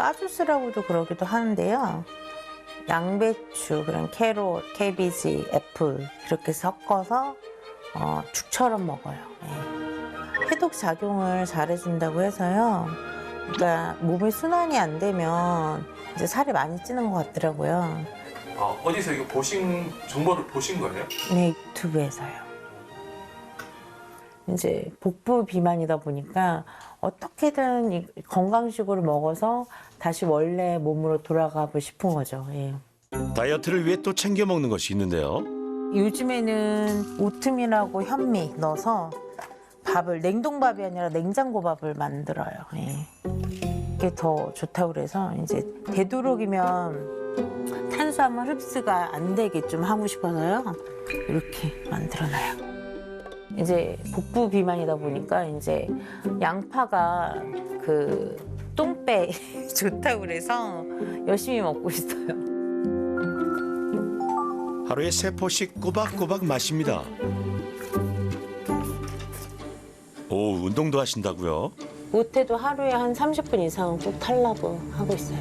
까주스라고도 그러기도 하는데요. 양배추, 그런 캐롯, 캐비지, 애플 이렇게 섞어서 죽처럼 먹어요. 예. 해독 작용을 잘해준다고 해서요. 그러니까 몸의 순환이 안 되면 이제 살이 많이 찌는 것 같더라고요. 어디서 이거 정보를 보신 거예요? 네, 유튜브에서요. 이제 복부 비만이다 보니까 어떻게든 이 건강식으로 먹어서 다시 원래 몸으로 돌아가고 싶은 거죠. 예. 다이어트를 위해 또 챙겨 먹는 것이 있는데요. 요즘에는 오트밀하고 현미 넣어서 밥을 냉동밥이 아니라 냉장고밥을 만들어요. 예. 이게 더 좋다고 그래서 이제 되도록이면 탄수화물 흡수가 안 되게 좀 하고 싶어서요. 이렇게 만들어놔요. 이제 복부 비만이다 보니까 이제 양파가 그 똥배 좋다고 그래서 열심히 먹고 있어요. 하루에 3포씩 꼬박꼬박 마십니다. 오, 운동도 하신다고요? 못해도 하루에 한 30분 이상은 꼭 타려고 하고 있어요.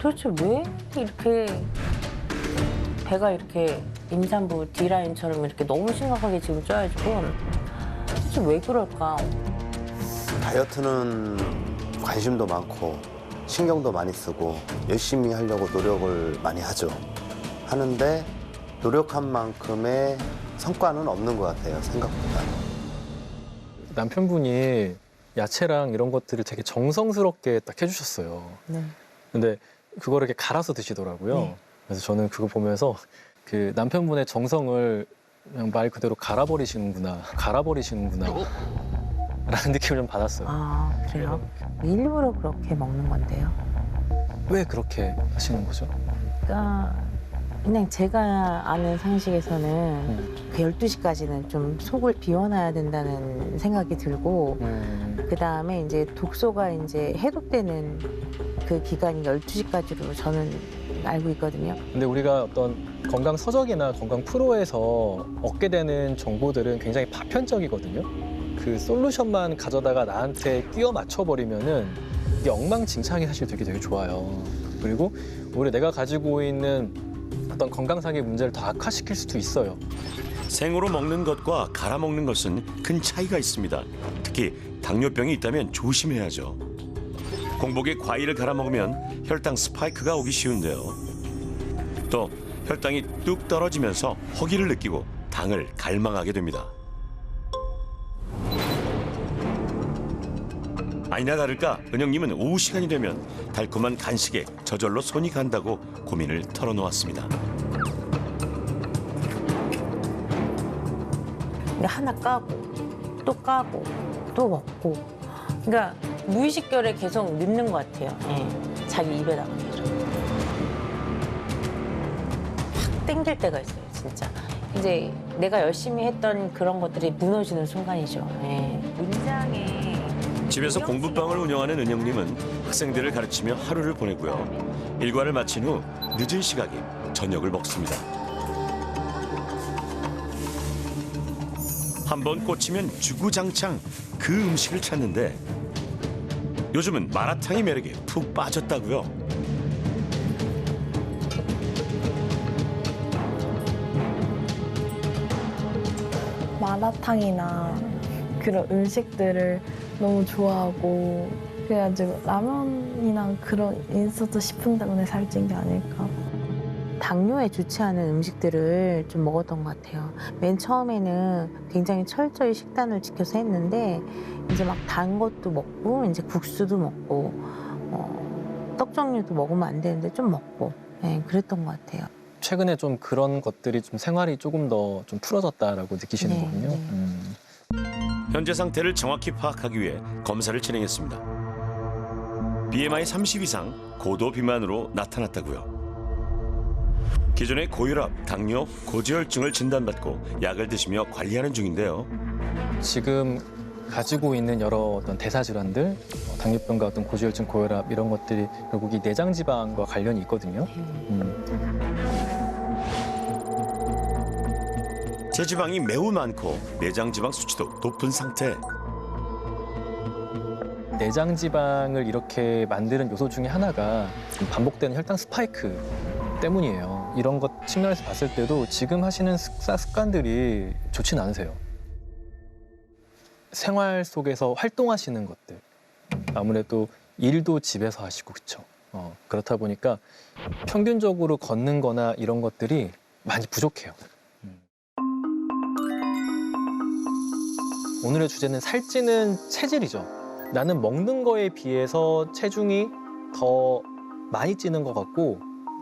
도대체 왜 이렇게 배가 이렇게 임산부 D라인처럼 이렇게 너무 심각하게 지금 쪄가지고 도대체 왜 그럴까? 다이어트는 관심도 많고 신경도 많이 쓰고 열심히 하려고 노력을 많이 하죠. 하는데 노력한 만큼의 성과는 없는 것 같아요, 생각보다. 남편분이 야채랑 이런 것들을 되게 정성스럽게 딱 해주셨어요. 네. 근데 그거를 이렇게 갈아서 드시더라고요. 네. 그래서 저는 그거 보면서 그 남편분의 정성을 그냥 말 그대로 갈아버리시는구나 라는 느낌을 좀 받았어요. 아, 그래요? 일부러 그렇게 먹는 건데요. 왜 그렇게 하시는 거죠? 그러니까 그냥 제가 아는 상식에서는 그 12시까지는 좀 속을 비워놔야 된다는 생각이 들고 그다음에 이제 독소가 이제 해독되는 그 기간이 12시까지로 저는 알고 있거든요. 근데 우리가 어떤 건강 서적이나 건강 프로에서 얻게 되는 정보들은 굉장히 파편적이거든요. 그 솔루션만 가져다가 나한테 끼워 맞춰버리면은 이게 엉망진창이 사실 되게 좋아요. 그리고 오히려 내가 가지고 있는 어떤 건강상의 문제를 더 악화시킬 수도 있어요. 생으로 먹는 것과 갈아 먹는 것은 큰 차이가 있습니다. 특히 당뇨병이 있다면 조심해야죠. 공복에 과일을 갈아 먹으면 혈당 스파이크가 오기 쉬운데요. 또 혈당이 뚝 떨어지면서 허기를 느끼고 당을 갈망하게 됩니다. 아니나 다를까 은영님은 오후 시간이 되면 달콤한 간식에 저절로 손이 간다고 고민을 털어놓았습니다. 하나 까고 또 먹고 그러니까 무의식결에 계속 넣는 것 같아요. 예. 자기 입에다가 계속 확 땡길 때가 있어요, 진짜. 이제 내가 열심히 했던 그런 것들이 무너지는 순간이죠. 예. 문장에 집에서 공부방을 운영하는 은영님은 학생들을 가르치며 하루를 보내고요. 일과를 마친 후 늦은 시각에 저녁을 먹습니다. 한번 꽂히면 주구장창 그 음식을 찾는데 요즘은 마라탕의 매력에 푹 빠졌다고요. 마라탕이나 그런 음식들을 너무 좋아하고 그래가지고 라면이나 그런 인스턴트 식품 때문에 살찐 게 아닐까. 당뇨에 좋지 않은 음식들을 좀 먹었던 것 같아요. 맨 처음에는 굉장히 철저히 식단을 지켜서 했는데 이제 막 단 것도 먹고 이제 국수도 먹고 떡 종류도 먹으면 안 되는데 좀 먹고 그랬던 것 같아요. 최근에 좀 그런 것들이 좀 생활이 조금 더 좀 풀어졌다라고 느끼시는 네, 거군요. 네. 현재 상태를 정확히 파악하기 위해 검사를 진행했습니다. BMI 30 이상 고도 비만으로 나타났다고요. 기존에 고혈압, 당뇨, 고지혈증을 진단받고 약을 드시며 관리하는 중인데요. 지금 가지고 있는 여러 어떤 대사 질환들, 당뇨병과 어떤 고지혈증, 고혈압 이런 것들이 결국 이 내장 지방과 관련이 있거든요. 체지방이 매우 많고 내장 지방 수치도 높은 상태. 내장 지방을 이렇게 만드는 요소 중에 하나가 반복되는 혈당 스파이크 때문이에요. 이런 것 측면에서 봤을 때도 지금 하시는 식사 습관들이 좋진 않으세요. 생활 속에서 활동하시는 것들, 아무래도 일도 집에서 하시고 그렇죠. 그렇다 보니까 평균적으로 걷는 거나 이런 것들이 많이 부족해요. 오늘의 주제는 살찌는 체질이죠. 나는 먹는 거에 비해서 체중이 더 많이 찌는 것 같고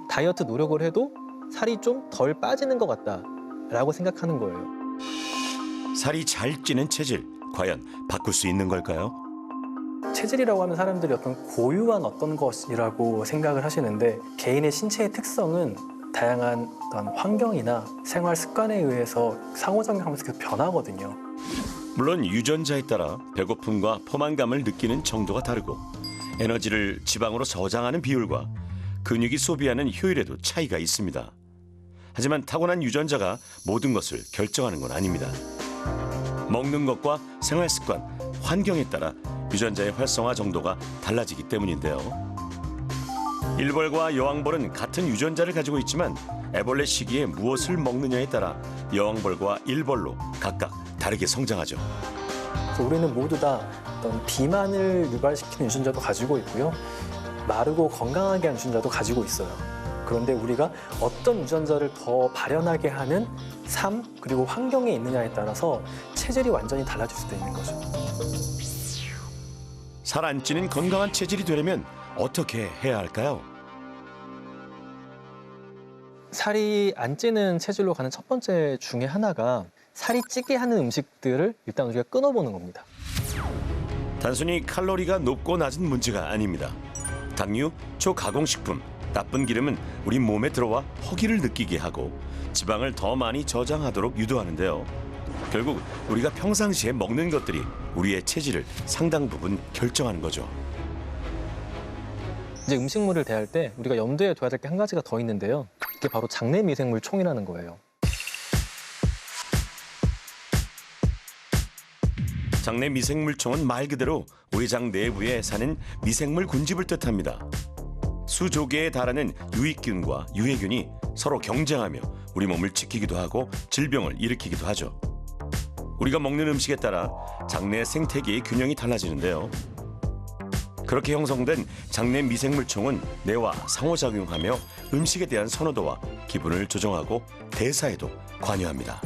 다이어트 노력을 해도 살이 좀 덜 빠지는 것 같다라고 생각하는 거예요. 살이 잘 찌는 체질, 과연 바꿀 수 있는 걸까요? 체질이라고 하면 사람들이 어떤 고유한 어떤 것이라고 생각을 하시는데 개인의 신체의 특성은 다양한 어떤 환경이나 생활 습관에 의해서 상호작용하면서 계속 변하거든요. 물론 유전자에 따라 배고픔과 포만감을 느끼는 정도가 다르고 에너지를 지방으로 저장하는 비율과 근육이 소비하는 효율에도 차이가 있습니다. 하지만 타고난 유전자가 모든 것을 결정하는 건 아닙니다. 먹는 것과 생활 습관, 환경에 따라 유전자의 활성화 정도가 달라지기 때문인데요. 일벌과 여왕벌은 같은 유전자를 가지고 있지만 애벌레 시기에 무엇을 먹느냐에 따라 여왕벌과 일벌로 각각 다르게 성장하죠. 그래서 우리는 모두 다 어떤 비만을 유발시키는 유전자도 가지고 있고요. 마르고 건강하게 하는 유전자도 가지고 있어요. 그런데 우리가 어떤 유전자를 더 발현하게 하는 삶 그리고 환경에 있느냐에 따라서 체질이 완전히 달라질 수도 있는 거죠. 살 안 찌는 건강한 체질이 되려면 어떻게 해야 할까요? 살이 안 찌는 체질로 가는 첫 번째 중에 하나가 살이 찌게 하는 음식들을 일단 우리가 끊어보는 겁니다. 단순히 칼로리가 높고 낮은 문제가 아닙니다. 당류, 초가공식품, 나쁜 기름은 우리 몸에 들어와 허기를 느끼게 하고 지방을 더 많이 저장하도록 유도하는데요. 결국 우리가 평상시에 먹는 것들이 우리의 체질을 상당 부분 결정하는 거죠. 이제 음식물을 대할 때 우리가 염두에 둬야 될 게 한 가지가 더 있는데요. 그게 바로 장내 미생물 총이라는 거예요. 장내 미생물총은 말 그대로 우리 장 내부에 사는 미생물 군집을 뜻합니다. 수조개에 달하는 유익균과 유해균이 서로 경쟁하며 우리 몸을 지키기도 하고 질병을 일으키기도 하죠. 우리가 먹는 음식에 따라 장내 생태계의 균형이 달라지는데요. 그렇게 형성된 장내 미생물총은 뇌와 상호작용하며 음식에 대한 선호도와 기분을 조정하고 대사에도 관여합니다.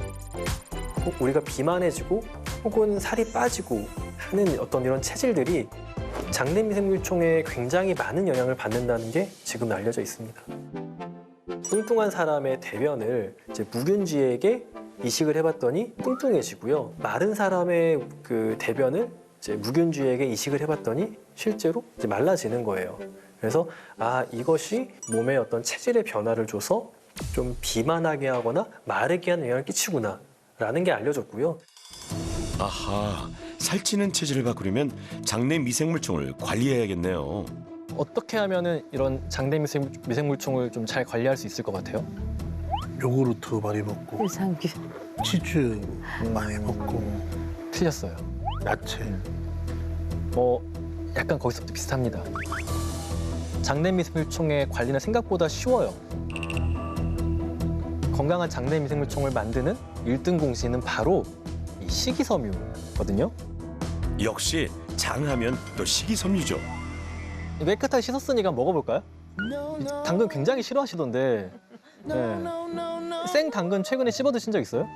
우리가 비만해지고 혹은 살이 빠지고 하는 어떤 이런 체질들이 장내 미생물총에 굉장히 많은 영향을 받는다는 게 지금 알려져 있습니다. 뚱뚱한 사람의 대변을 이제 묵은쥐에게 이식을 해봤더니 뚱뚱해지고요. 마른 사람의 그 대변을 이제 묵은쥐에게 이식을 해봤더니 실제로 이제 말라지는 거예요. 그래서 이것이 몸에 어떤 체질의 변화를 줘서 좀 비만하게 하거나 마르게 하는 영향을 끼치구나라는 게 알려졌고요. 아하, 살찌는 체질을 바꾸려면 장내 미생물총을 관리해야겠네요. 어떻게 하면은 이런 장내 미생물총을 좀 잘 관리할 수 있을 것 같아요? 요구르트 많이 먹고 유산균. 치즈 많이 먹고 틀렸어요. 야채 약간 거기서부터 비슷합니다. 장내 미생물총의 관리는 생각보다 쉬워요. 건강한 장내 미생물총을 만드는 1등 공신은 바로 이 식이섬유거든요. 역시 장하면 또 식이섬유죠. 깨끗하게 씻었으니까 먹어볼까요? 당근 굉장히 싫어하시던데. 네. 생 당근 최근에 씹어 드신 적 있어요?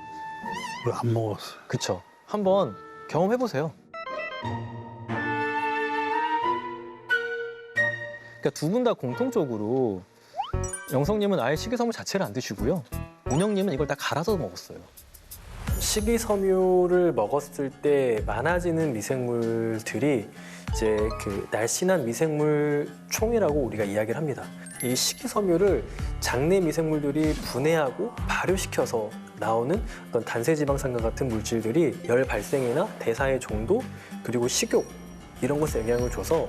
안 먹었어요. 그쵸. 한번 경험해보세요. 그러니까 두 분 다 공통적으로 영성님은 아예 식이섬유 자체를 안 드시고요. 운영님은 이걸 다 갈아서 먹었어요. 식이섬유를 먹었을 때 많아지는 미생물들이 이제 그 날씬한 미생물 총이라고 우리가 이야기를 합니다. 이 식이섬유를 장내 미생물들이 분해하고 발효시켜서 나오는 어떤 단세지방산과 같은 물질들이 열 발생이나 대사의 정도 그리고 식욕 이런 것에 영향을 줘서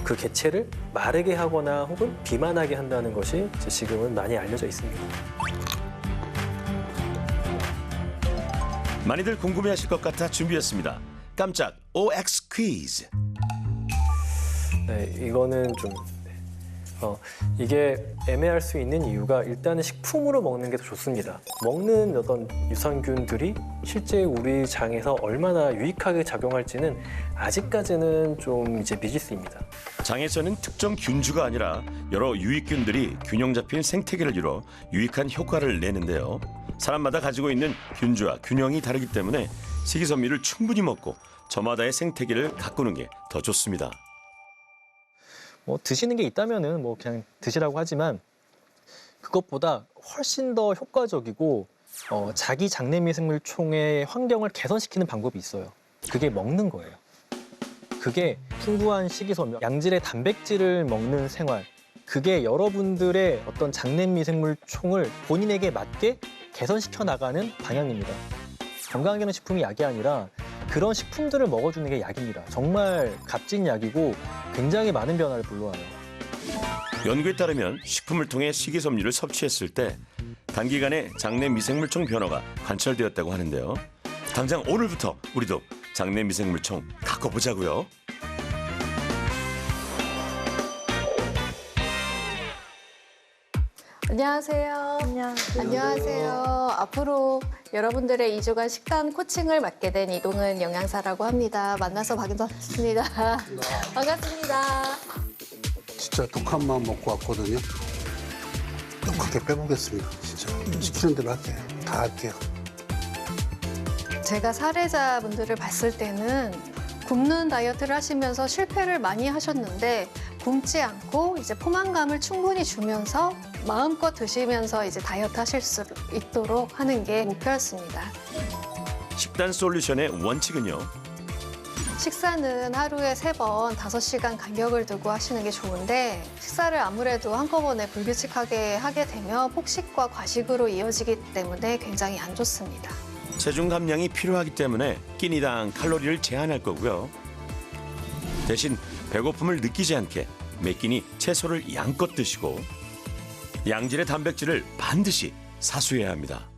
그 개체를 마르게 하거나 혹은 비만하게 한다는 것이 지금은 많이 알려져 있습니다. 많이들 궁금해하실 것 같아 준비했습니다. 깜짝 OX 퀴즈. 네, 이거는 좀 이게 애매할 수 있는 이유가 일단은 식품으로 먹는 게 더 좋습니다. 먹는 어떤 유산균들이 실제 우리 장에서 얼마나 유익하게 작용할지는 아직까지는 좀 이제 미지수입니다. 장에서는 특정 균주가 아니라 여러 유익균들이 균형 잡힌 생태계를 이뤄 유익한 효과를 내는데요. 사람마다 가지고 있는 균주와 균형이 다르기 때문에 식이섬유를 충분히 먹고 저마다의 생태계를 가꾸는 게 더 좋습니다. 뭐 드시는 게 있다면은 뭐 그냥 드시라고 하지만 그것보다 훨씬 더 효과적이고 자기 장내 미생물총의 환경을 개선시키는 방법이 있어요. 그게 먹는 거예요. 그게 풍부한 식이섬유, 양질의 단백질을 먹는 생활. 그게 여러분들의 어떤 장내 미생물총을 본인에게 맞게 개선시켜 나가는 방향입니다. 건강기능식품이 약이 아니라 그런 식품들을 먹어주는 게 약입니다. 정말 값진 약이고 굉장히 많은 변화를 불러와요. 연구에 따르면 식품을 통해 식이섬유를 섭취했을 때 단기간에 장내 미생물총 변화가 관찰되었다고 하는데요. 당장 오늘부터 우리도 장내 미생물총 가꿔보자고요. 안녕하세요. 안녕하세요. 앞으로 여러분들의 2주간 식단 코칭을 맡게 된 이동은 영양사라고 합니다. 만나서 반갑습니다. 반갑습니다. 진짜 독한 마음 먹고 왔거든요. 독하게 빼보겠습니다. 진짜 시키는 대로 할게요. 다 할게요. 제가 사례자분들을 봤을 때는 굶는 다이어트를 하시면서 실패를 많이 하셨는데 굶지 않고 이제 포만감을 충분히 주면서 마음껏 드시면서 이제 다이어트 하실 수 있도록 하는 게 목표였습니다. 식단 솔루션의 원칙은요. 식사는 하루에 3번 5시간 간격을 두고 하시는 게 좋은데 식사를 아무래도 한꺼번에 불규칙하게 하게 되면 폭식과 과식으로 이어지기 때문에 굉장히 안 좋습니다. 체중 감량이 필요하기 때문에 끼니당 칼로리를 제한할 거고요. 대신 배고픔을 느끼지 않게 매 끼니 채소를 양껏 드시고 양질의 단백질을 반드시 사수해야 합니다.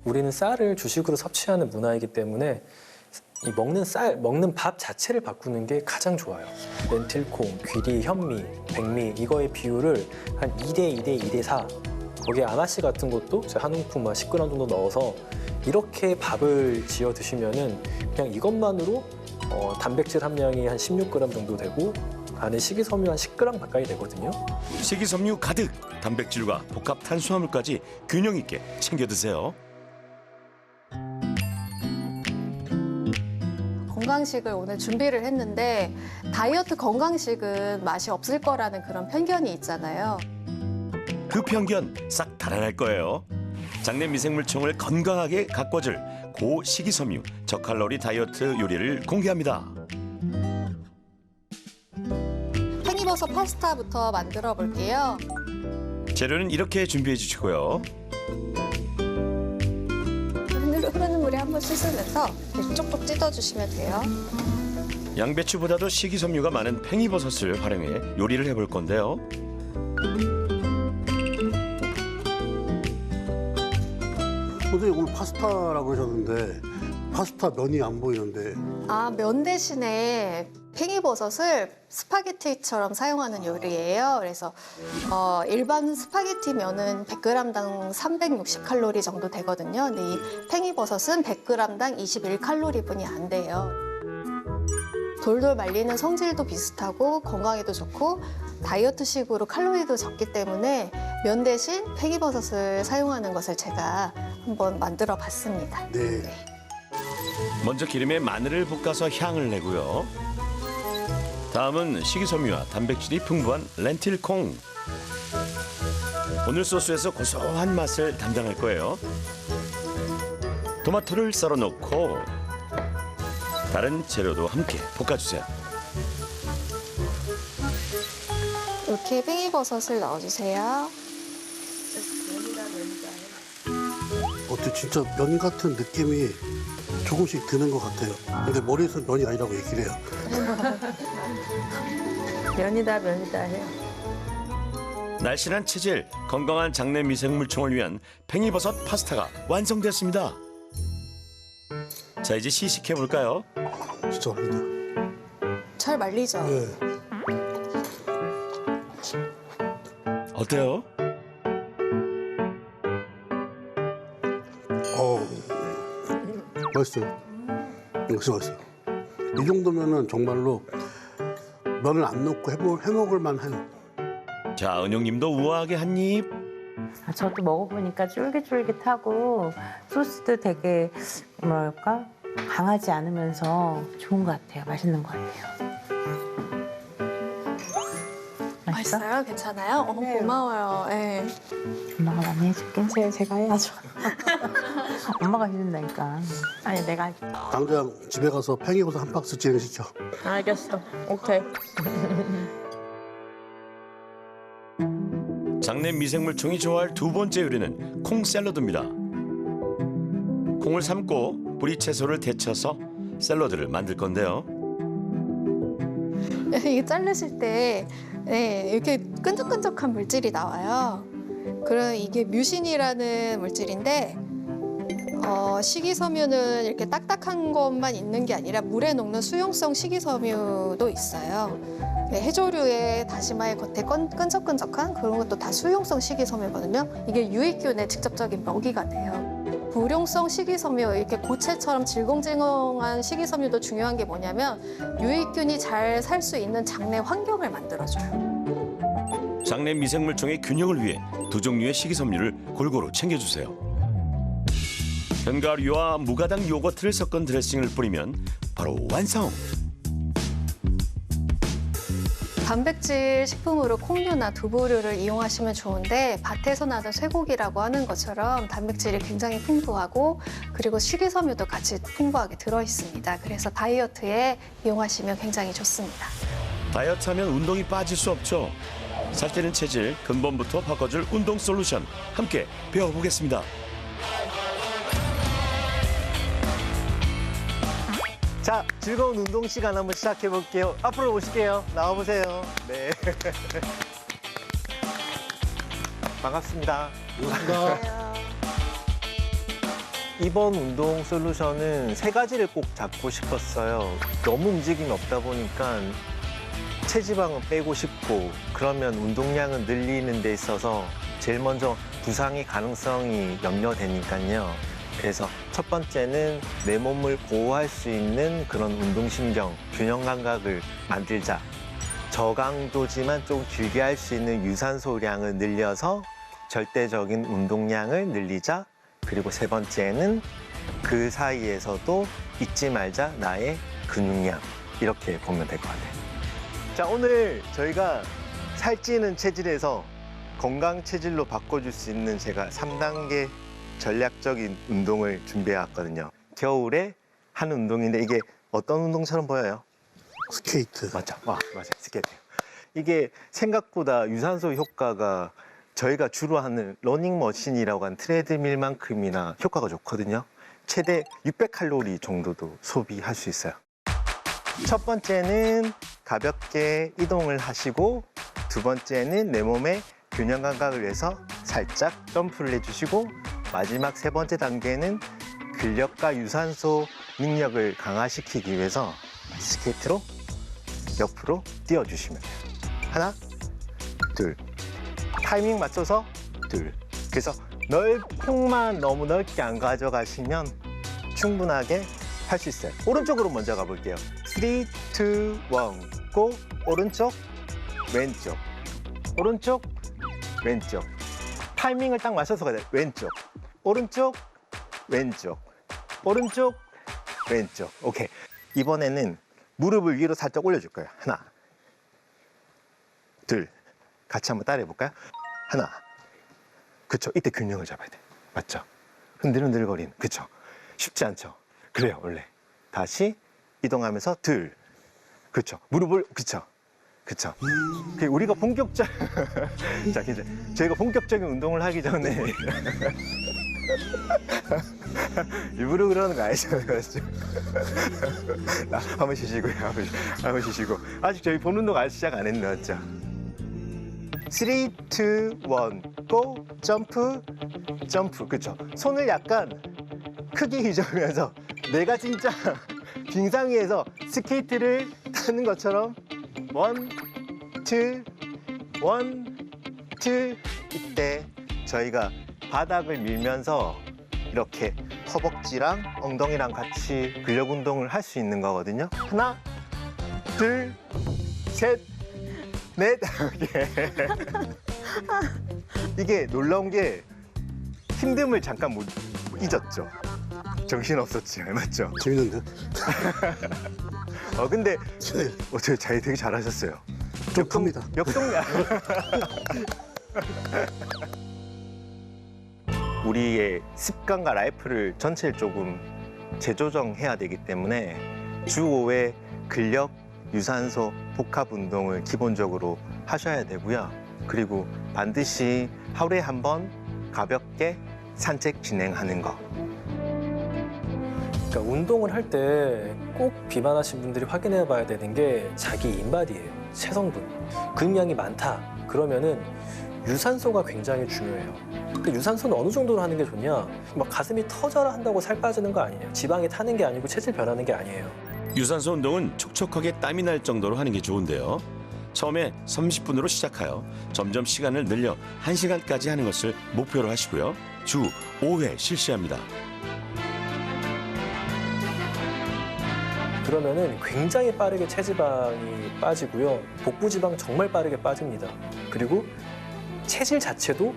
우리는 쌀을 주식으로 섭취하는 문화이기 때문에 이 먹는 밥 자체를 바꾸는 게 가장 좋아요. 렌틸콩, 귀리, 현미, 백미 이거의 비율을 한 2대 2대 2대 4. 거기에 아나씨 같은 것도 한 움큼 10g 정도 넣어서 이렇게 밥을 지어 드시면은 그냥 이것만으로 단백질 함량이 한 16g 정도 되고 안에 식이섬유 한 10g 가까이 되거든요. 식이섬유 가득, 단백질과 복합 탄수화물까지 균형 있게 챙겨 드세요. 건강식을 오늘 준비를 했는데 다이어트 건강식은 맛이 없을 거라는 그런 편견이 있잖아요. 그 편견 싹 달아날 거예요. 장내 미생물총을 건강하게 가꿔줄 고식이섬유 저칼로리 다이어트 요리를 공개합니다. 팽이버섯 파스타부터 만들어 볼게요. 재료는 이렇게 준비해 주시고요. 흐르는 물에 한번 씻으면서 쪽쪽 찢어주시면 돼요. 양배추보다도 식이섬유가 많은 팽이버섯을 활용해 요리를 해볼 건데요. 선생님 오늘 파스타라고 하셨는데 파스타 면이 안 보이는데 면 대신에 팽이버섯을 스파게티처럼 사용하는 요리예요. 그래서 일반 스파게티 면은 100g당 360칼로리 정도 되거든요. 근데 이 팽이버섯은 100g당 21칼로리뿐이 안 돼요. 돌돌 말리는 성질도 비슷하고 건강에도 좋고 다이어트식으로 칼로리도 적기 때문에 면 대신 팽이버섯을 사용하는 것을 제가 한번 만들어 봤습니다. 네. 먼저 기름에 마늘을 볶아서 향을 내고요. 다음은 식이섬유와 단백질이 풍부한 렌틸콩. 오늘 소스에서 고소한 맛을 담당할 거예요. 토마토를 썰어 넣고 다른 재료도 함께 볶아주세요. 이렇게 팽이버섯을 넣어주세요. 어때 진짜 면 같은 느낌이 조금씩 드는 것 같아요. 근데 머리에서 면이 아니라고 얘기를 해요. 면이다 해요. 날씬한 체질, 건강한 장내 미생물총을 위한 팽이버섯 파스타가 완성됐습니다. 자, 이제 시식해 볼까요? 진짜 어렵다. 잘 말리죠? 네. 어때요? 맛있어요. 역시 맛있어요. 이 정도면은 정말로 면을 안 넣고 해먹을 만해요. 자, 은영님도 우아하게 한 입. 저도 먹어보니까 쫄깃쫄깃하고 소스도 되게 뭐랄까 강하지 않으면서 좋은 것 같아요. 맛있는 것 같아요. 맛있어? 맛있어요? 괜찮아요? 네. 고마워요. 네. 엄마가 많이 해줄게. 제가 해야죠. 엄마가 해준다니까. 아니, 내가 할게. 당장 집에 가서 팽이버섯 한 박스 진행시켜. 알겠어. 오케이. 장내 미생물총이 좋아할 두 번째 요리는 콩 샐러드입니다. 콩을 삶고 뿌리 채소를 데쳐서 샐러드를 만들 건데요. 이게 자르실 때 네, 이렇게 끈적끈적한 물질이 나와요. 그럼 이게 뮤신이라는 물질인데 식이섬유는 이렇게 딱딱한 것만 있는 게 아니라 물에 녹는 수용성 식이섬유도 있어요. 네, 해조류의 다시마의 겉에 끈적끈적한 그런 것도 다 수용성 식이섬유거든요. 이게 유익균의 직접적인 먹이가 돼요. 불용성 식이섬유, 이렇게 고체처럼 질겅질겅한 식이섬유도 중요한 게 뭐냐면 유익균이 잘 살 수 있는 장내 환경을 만들어줘요. 장내 미생물총의 균형을 위해 두 종류의 식이섬유를 골고루 챙겨주세요. 견과류와 무가당 요거트를 섞은 드레싱을 뿌리면 바로 완성! 단백질 식품으로 콩류나 두부류를 이용하시면 좋은데 밭에서 나는 쇠고기라고 하는 것처럼 단백질이 굉장히 풍부하고 그리고 식이섬유도 같이 풍부하게 들어있습니다. 그래서 다이어트에 이용하시면 굉장히 좋습니다. 다이어트하면 운동이 빠질 수 없죠. 살찌는 체질 근본부터 바꿔줄 운동 솔루션 함께 배워보겠습니다. 자, 즐거운 운동 시간 한번 시작해 볼게요. 앞으로 오실게요. 나와 보세요. 네. 반갑습니다. 이번 운동 솔루션은 세 가지를 꼭 잡고 싶었어요. 너무 움직임이 없다 보니까 체지방은 빼고 싶고 그러면 운동량은 늘리는 데 있어서 제일 먼저 부상의 가능성이 염려되니까요. 그래서 첫 번째는 내 몸을 보호할 수 있는 그런 운동신경, 균형 감각을 만들자. 저강도지만 좀 길게 할 수 있는 유산소량을 늘려서 절대적인 운동량을 늘리자. 그리고 세 번째는 그 사이에서도 잊지 말자 나의 근육량. 이렇게 보면 될 것 같아요. 자, 오늘 저희가 살찌는 체질에서 건강 체질로 바꿔줄 수 있는 제가 3단계 전략적인 운동을 준비해 왔거든요. 겨울에 하는 운동인데 이게 어떤 운동처럼 보여요? 스케이트. 맞죠? 맞아요. 스케이트. 이게 생각보다 유산소 효과가 저희가 주로 하는 러닝머신이라고 하는 트레드밀만큼이나 효과가 좋거든요. 최대 600칼로리 정도도 소비할 수 있어요. 첫 번째는 가볍게 이동을 하시고 두 번째는 내 몸의 균형 감각을 위해서 살짝 점프를 해주시고 마지막 세 번째 단계는 근력과 유산소 능력을 강화시키기 위해서 스케이트로 옆으로 뛰어주시면 돼요. 하나, 둘. 타이밍 맞춰서 둘. 그래서 콩만 너무 넓게 안 가져가시면 충분하게 할 수 있어요. 오른쪽으로 먼저 가볼게요. 3, 2, 1, 고! 오른쪽, 왼쪽. 오른쪽, 왼쪽. 타이밍을 딱 맞춰서 가야 돼요. 왼쪽, 오른쪽, 왼쪽, 오른쪽, 왼쪽. 오케이. 이번에는 무릎을 위로 살짝 올려줄 거예요. 하나, 둘. 같이 한번 따라해 볼까요? 하나. 그쵸. 이때 균형을 잡아야 돼. 맞죠? 흔들흔들거리는. 그쵸? 쉽지 않죠? 그래요, 원래. 다시 이동하면서 둘. 그쵸. 무릎을, 그쵸. 그쵸. 우리가 본격적, 자, 저희가 본격적인 운동을 하기 전에 일부러 그러는 거 아니죠? 한번 쉬시고요. 한번 쉬시고. 아직 저희 본 운동 아직 시작 안 했는데, 맞죠? 3, 2, 1, 고! 점프, 점프. 그쵸. 손을 약간 크게 휘저으면서 내가 진짜 빙상 위에서 스케이트를 타는 것처럼 1, 2, 1, 2, 이틀 이때 저희가 바닥을 밀면서 이렇게 허벅지랑 엉덩이랑 같이 근력 운동을 할 수 있는 거거든요. 하나, 둘, 셋, 넷. 이게 놀라운 게 힘듦을 잠깐 못 잊었죠. 정신 없었지, 맞죠? 재밌는데? 근데 저희 되게 잘하셨어요. 좀 큽니다. 역동량. 우리의 습관과 라이프를 전체를 조금 재조정해야 되기 때문에 주 5회 근력, 유산소, 복합 운동을 기본적으로 하셔야 되고요. 그리고 반드시 하루에 한 번 가볍게 산책 진행하는 거. 그러니까 운동을 할 때 꼭 비만하신 분들이 확인해 봐야 되는 게 자기 인바디예요. 체성분. 근육량이 많다. 그러면은 유산소가 굉장히 중요해요. 근데 유산소는 어느 정도로 하는 게 좋냐? 막 가슴이 터져라 한다고 살 빠지는 거 아니에요. 지방이 타는 게 아니고 체질 변하는 게 아니에요. 유산소 운동은 촉촉하게 땀이 날 정도로 하는 게 좋은데요. 처음에 30분으로 시작하여 점점 시간을 늘려 1시간까지 하는 것을 목표로 하시고요. 주 5회 실시합니다. 그러면은 굉장히 빠르게 체지방이 빠지고요. 복부 지방 정말 빠르게 빠집니다. 그리고 체질 자체도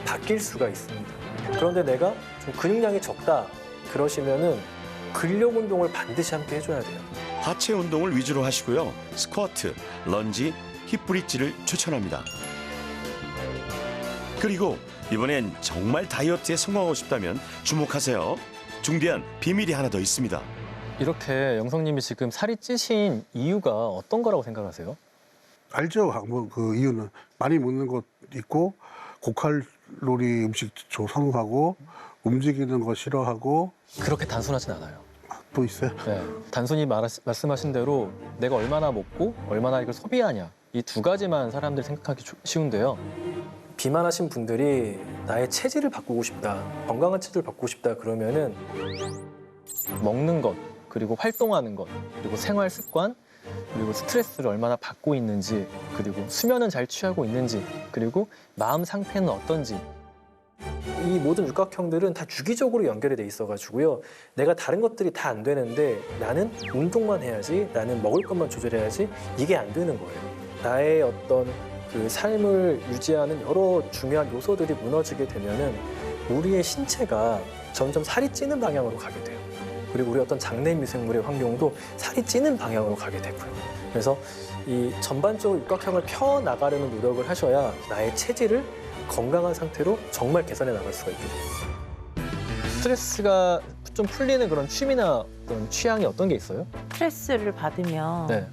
바뀔 수가 있습니다. 그런데 내가 좀 근육량이 적다 그러시면은 근력 운동을 반드시 함께 해줘야 돼요. 하체 운동을 위주로 하시고요. 스쿼트, 런지, 힙브릿지를 추천합니다. 그리고 이번엔 정말 다이어트에 성공하고 싶다면 주목하세요. 중대한 비밀이 하나 더 있습니다. 이렇게 영성님이 지금 살이 찌신 이유가 어떤 거라고 생각하세요? 알죠? 뭐 그 이유는 많이 먹는 것 있고 고칼로리 음식 선호하고 움직이는 거 싫어하고 그렇게 단순하진 않아요. 또 있어요. 네, 단순히 말씀하신 대로 내가 얼마나 먹고 얼마나 이걸 소비하냐 이 두 가지만 사람들이 생각하기 쉬운데요. 비만하신 분들이 나의 체질을 바꾸고 싶다, 건강한 체질을 바꾸고 싶다 그러면은 먹는 것, 그리고 활동하는 것, 그리고 생활 습관, 그리고 스트레스를 얼마나 받고 있는지, 그리고 수면은 잘 취하고 있는지, 그리고 마음 상태는 어떤지 이 모든 육각형들은 다 주기적으로 연결이 돼 있어가지고요. 내가 다른 것들이 다 안 되는데 나는 운동만 해야지, 나는 먹을 것만 조절해야지 이게 안 되는 거예요. 나의 어떤 그 삶을 유지하는 여러 중요한 요소들이 무너지게 되면은 우리의 신체가 점점 살이 찌는 방향으로 가게 돼요. 그리고 우리 어떤 장내 미생물의 환경도 살이 찌는 방향으로 가게 되고요. 그래서 이 전반적으로 육각형을 펴 나가려는 노력을 하셔야 나의 체질을 건강한 상태로 정말 개선해 나갈 수가 있게 돼요. 스트레스가 좀 풀리는 그런 취미나 그런 취향이 어떤 게 있어요? 스트레스를 받으면 네.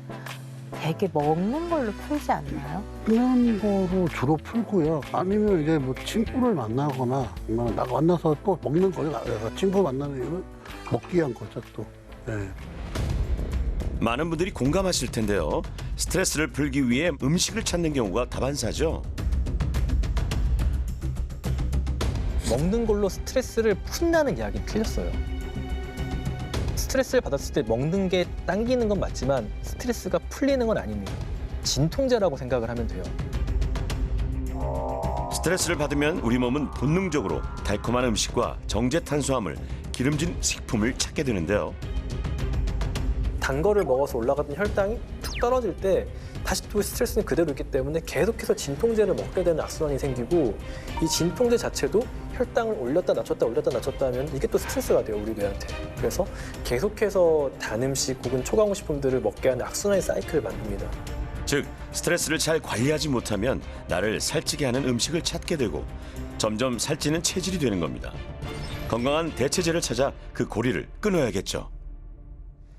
되게 먹는 걸로 풀지 않나요? 그런 거로 주로 풀고요. 아니면 이제 뭐 친구를 만나거나 나 만나서 또 먹는 거예요. 친구 만나는 이유는 먹기 위한 거죠 또. 네. 많은 분들이 공감하실 텐데요. 스트레스를 풀기 위해 음식을 찾는 경우가 다반사죠. 먹는 걸로 스트레스를 푼다는 이야기는 틀렸어요. 스트레스를 받았을 때 먹는 게 당기는 건 맞지만 스트레스가 풀리는 건 아닙니다. 진통제라고 생각을 하면 돼요. 스트레스를 받으면 우리 몸은 본능적으로 달콤한 음식과 정제 탄수화물, 기름진 식품을 찾게 되는데요. 단 거를 먹어서 올라가던 혈당이 툭 떨어질 때 다시 또 스트레스는 그대로 있기 때문에 계속해서 진통제를 먹게 되는 악순환이 생기고 이 진통제 자체도 혈당을 올렸다 낮췄다 하면 이게 또 스트레스가 돼요, 우리 뇌한테. 그래서 계속해서 단 음식 혹은 초강식품들을 먹게 하는 악순환의 사이클을 만듭니다. 즉 스트레스를 잘 관리하지 못하면 나를 살찌게 하는 음식을 찾게 되고 점점 살찌는 체질이 되는 겁니다. 건강한 대체제를 찾아 그 고리를 끊어야겠죠.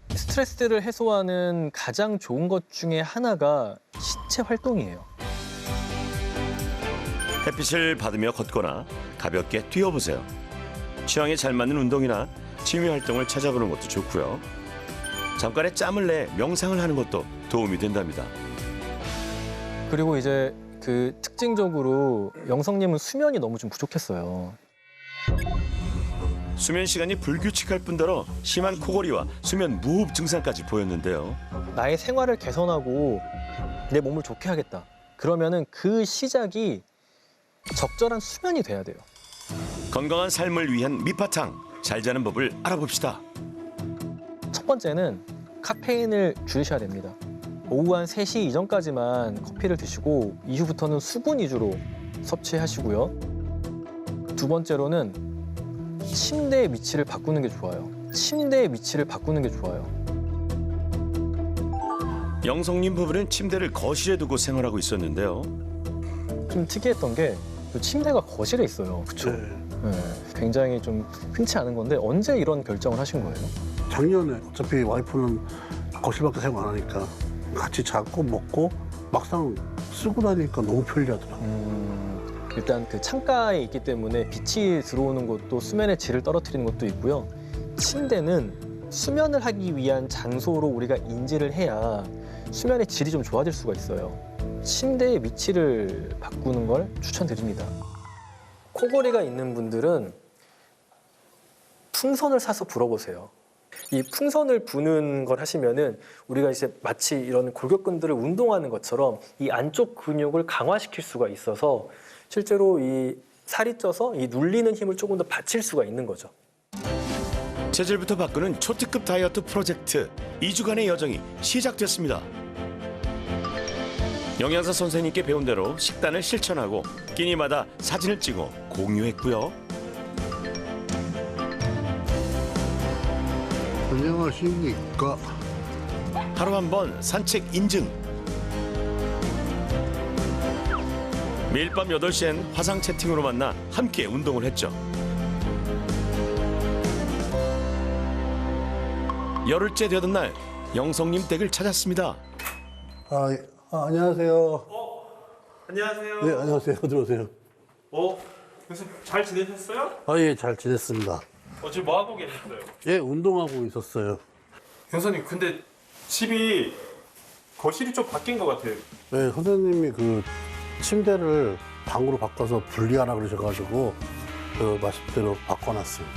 스트레스를 해소하는 가장 좋은 것 중에 하나가 신체 활동이에요. 햇빛을 받으며 걷거나 가볍게 뛰어보세요. 취향에 잘 맞는 운동이나 취미 활동을 찾아보는 것도 좋고요. 잠깐의 짬을 내 명상을 하는 것도 도움이 된답니다. 그리고 이제 그 특징적으로 영성님은 수면이 너무 좀 부족했어요. 수면 시간이 불규칙할 뿐더러 심한 코골이와 수면 무호흡 증상까지 보였는데요. 나의 생활을 개선하고 내 몸을 좋게 하겠다. 그러면은 그 시작이 적절한 수면이 돼야 돼요. 건강한 삶을 위한 밑바탕. 잘 자는 법을 알아봅시다. 첫 번째는 카페인을 줄이셔야 됩니다. 오후 한 3시 이전까지만 커피를 드시고 이후부터는 수분 위주로 섭취하시고요. 두 번째로는 침대의 위치를 바꾸는 게 좋아요. 침대의 위치를 바꾸는 게 좋아요. 영성님 부부는 침대를 거실에 두고 생활하고 있었는데요. 좀 특이했던 게 그 침대가 거실에 있어요. 그쵸. 굉장히 좀 흔치 않은 건데 언제 이런 결정을 하신 거예요? 작년에 어차피 와이프는 거실밖에 생각 안 하니까 같이 자고 먹고 막상 쓰고 다니니까 너무 편리하더라고요. 일단 그 창가에 있기 때문에 빛이 들어오는 것도 수면의 질을 떨어뜨리는 것도 있고요. 침대는 수면을 하기 위한 장소로 우리가 인지를 해야 수면의 질이 좀 좋아질 수가 있어요. 침대의 위치를 바꾸는 걸 추천드립니다. 코골이가 있는 분들은 풍선을 사서 불어보세요. 이 풍선을 부는 걸 하시면은 우리가 이제 마치 이런 골격근들을 운동하는 것처럼 이 안쪽 근육을 강화시킬 수가 있어서 실제로 이 살이 쪄서 이 눌리는 힘을 조금 더 받칠 수가 있는 거죠. 체질부터 바꾸는 초특급 다이어트 프로젝트 2주간의 여정이 시작됐습니다. 영양사 선생님께 배운 대로 식단을 실천하고 끼니마다 사진을 찍어 공유했고요. 안녕하십니까. 하루 한 번 산책 인증. 매일 밤 8시엔 화상 채팅으로 만나 함께 운동을 했죠. 열흘째 되던 날 영성님 댁을 찾았습니다. 안녕하세요. 안녕하세요. 네, 안녕하세요. 들어오세요. 교수님 잘 지내셨어요? 예, 잘 지냈습니다. 지금 뭐 하고 계셨어요? 예, 운동하고 있었어요. 교수님 근데 집이 거실이 좀 바뀐 것 같아요. 네, 선생님이 그 침대를 방으로 바꿔서 분리하라 그러셔가지고 그 말씀대로 바꿔놨어요.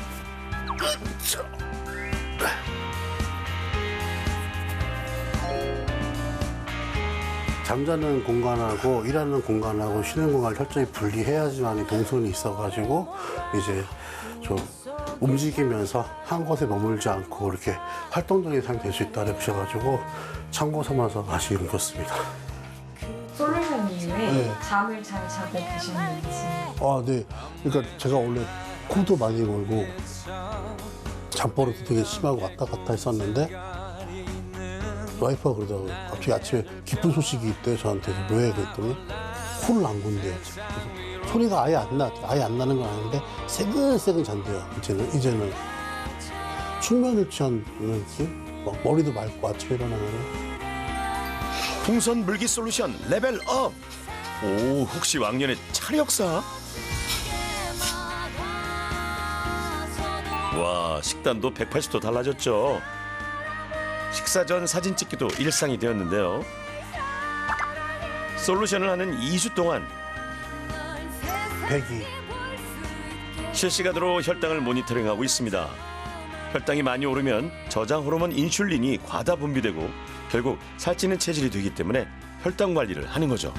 잠자는 공간하고 일하는 공간하고 쉬는 공간을 철저히 분리해야지만 동선이 있어가지고 이제 좀 움직이면서 한 곳에 머물지 않고 이렇게 활동적인 삶이 될 수 있다 그러셔가지고 참고 삼아서 다시 옮겼습니다. 솔루션 이후에 네. 잠을 잘 자게 되셨는지. 네. 그러니까 제가 원래 코도 많이 골고 잠버릇도 되게 심하고 왔다 갔다 했었는데 와이프가 그러더라고요. 갑자기 아침에 기쁜 소식이 있대 저한테. 왜 그랬더니 코를 안 곤대요. 그래서 소리가 아예 안 나는 건 아닌데 새근새근 잔대요. 이제는 숙면을 취한 느낌? 막 머리도 맑고 아침에 일어나면 풍선 물기 솔루션 레벨업. 오, 혹시 왕년의 차력사? 와, 식단도 180도 달라졌죠. 식사 전 사진 찍기도 일상이 되었는데요. 솔루션을 하는 2주 동안 102. 실시간으로 혈당을 모니터링하고 있습니다. 혈당이 많이 오르면 저장 호르몬 인슐린이 과다 분비되고 결국 살찌는 체질이 되기 때문에 혈당 관리를 하는 거죠.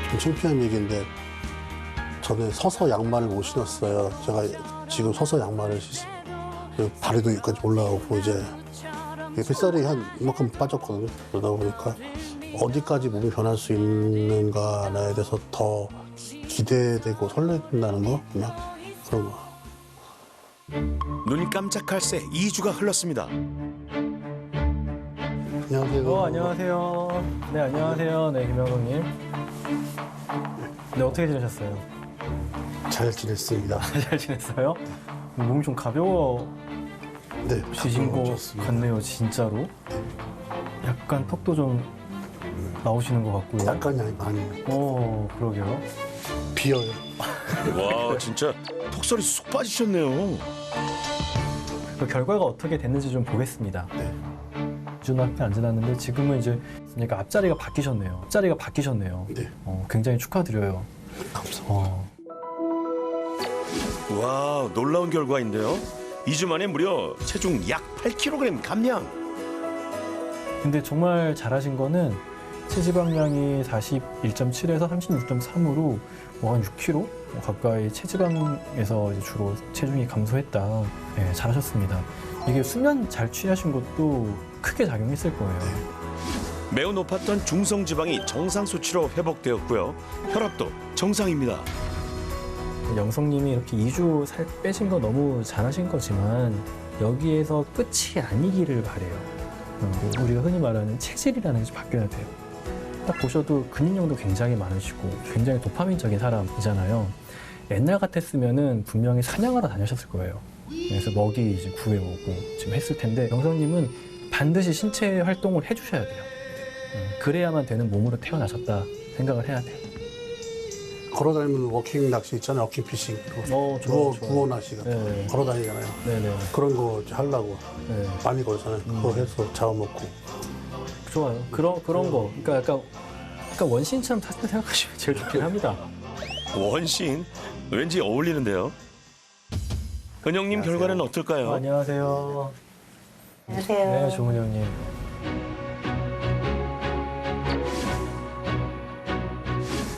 좀 창피한 얘기인데 저는 서서 양말을 못 신었어요. 제가 지금 서서 양말을 발에도 여기까지 올라오고 이제 뱃살이 한 이만큼 빠졌거든요. 그러다 보니까 어디까지 몸이 변할 수 있는가에 대해서 더 기대되고 설렌다는 거 그냥 그런 거. 눈 깜짝할 새 2주가 흘렀습니다. 안녕하세요. 안녕하세요. 네, 안녕하세요. 네, 김영동님. 네, 어떻게 지내셨어요? 잘 지냈습니다. 잘 지냈어요? 몸이 좀 가벼워지신 네, 것 가벼워졌습니다. 같네요, 진짜로. 약간 턱도 좀 나오시는 것 같고요. 약간이 아니 많이 그러게요. 비어요. 와, 진짜 턱살이 쏙 빠지셨네요. 그 결과가 어떻게 됐는지 좀 보겠습니다. 네. 2주밖에 안 지났는데 지금은 이제 그러니까 앞자리가 바뀌셨네요. 네. 굉장히 축하드려요. 감사합니다. 와, 놀라운 결과인데요. 2주 만에 무려 체중 약 8kg 감량. 근데 정말 잘하신 거는 체지방량이 41.7에서 36.3으로 한 6kg 가까이 체지방에서 이제 주로 체중이 감소했다. 네, 잘하셨습니다. 이게 수면 잘 취하신 것도 크게 작용했을 거예요. 매우 높았던 중성 지방이 정상 수치로 회복되었고요. 혈압도 정상입니다. 영성님이 이렇게 2주 살 빼신 거 너무 잘하신 거지만 여기에서 끝이 아니기를 바래요. 우리가 흔히 말하는 체질이라는 게 좀 바뀌어야 돼요. 딱 보셔도 근육량도 굉장히 많으시고 굉장히 도파민적인 사람이잖아요. 옛날 같았으면은 분명히 사냥하러 다니셨을 거예요. 그래서 먹이 이제 구해오고 지금 했을 텐데 영성님은 반드시 신체 활동을 해주셔야 돼요. 그래야만 되는 몸으로 태어나셨다 생각을 해야 돼요. 걸어다니면 워킹 낚시 있잖아요. 워킹 피싱. 좋아요. 구워 낚시 같은 거. 네. 걸어다니잖아요. 네네. 그런 거 이제 하려고 네. 많이 걸잖아요. 그거 해서 잡아먹고. 좋아요. 그런 거. 그러니까 약간 원신처럼 생각하시면 제일 좋긴 합니다. 원신? 왠지 어울리는데요. 은영님 결과는 어떨까요? 안녕하세요. 안녕하세요. 네, 조은 형님.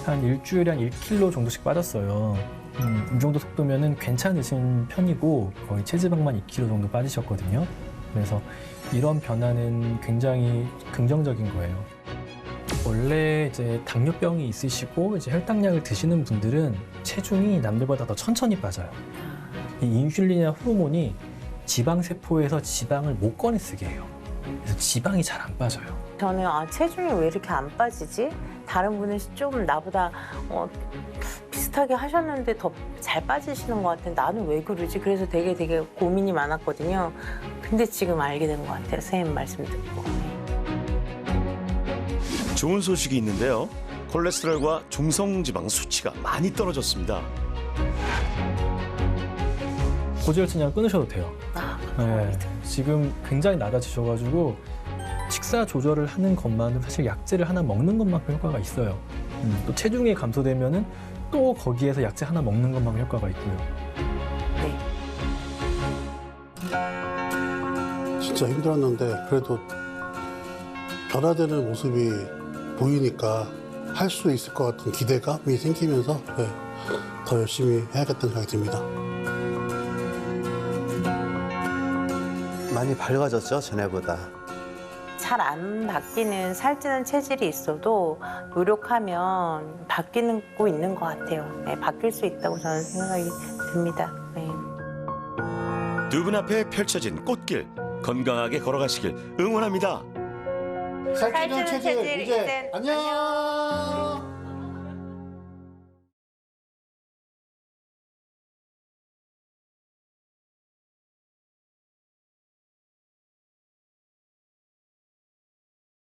한 일주일에 한 1kg 정도씩 빠졌어요. 이 정도 속도면은 괜찮으신 편이고 거의 체지방만 2kg 정도 빠지셨거든요. 그래서 이런 변화는 굉장히 긍정적인 거예요. 원래 이제 당뇨병이 있으시고 이제 혈당약을 드시는 분들은 체중이 남들보다 더 천천히 빠져요. 이 인슐린이나 호르몬이 지방 세포에서 지방을 못 꺼내쓰게 해요. 그래서 지방이 잘 안 빠져요. 저는 체중이 왜 이렇게 안 빠지지? 다른 분은 좀 나보다 비슷하게 하셨는데 더 잘 빠지시는 것 같은데 나는 왜 그러지? 그래서 되게 고민이 많았거든요. 근데 지금 알게 된 것 같아요. 선생님 말씀 듣고. 좋은 소식이 있는데요. 콜레스테롤과 중성지방 수치가 많이 떨어졌습니다. 고지혈증약 끊으셔도 돼요. 네, 지금 굉장히 낮아지셔가지고 식사 조절을 하는 것만으로 사실 약제를 하나 먹는 것만큼 효과가 있어요. 또 체중이 감소되면은 또 거기에서 약제 하나 먹는 것만큼 효과가 있고요. 진짜 힘들었는데 그래도 변화되는 모습이 보이니까 할 수 있을 것 같은 기대감이 생기면서 더 열심히 해야겠다는 생각이 듭니다. 많이 밝아졌죠, 전에보다. 잘 안 바뀌는 살찌는 체질이 있어도 노력하면 바뀌고 있는 것 같아요. 네, 바뀔 수 있다고 저는 생각이 듭니다. 네. 두 분 앞에 펼쳐진 꽃길, 건강하게 걸어가시길 응원합니다. 살찌는 체질 이제 안녕.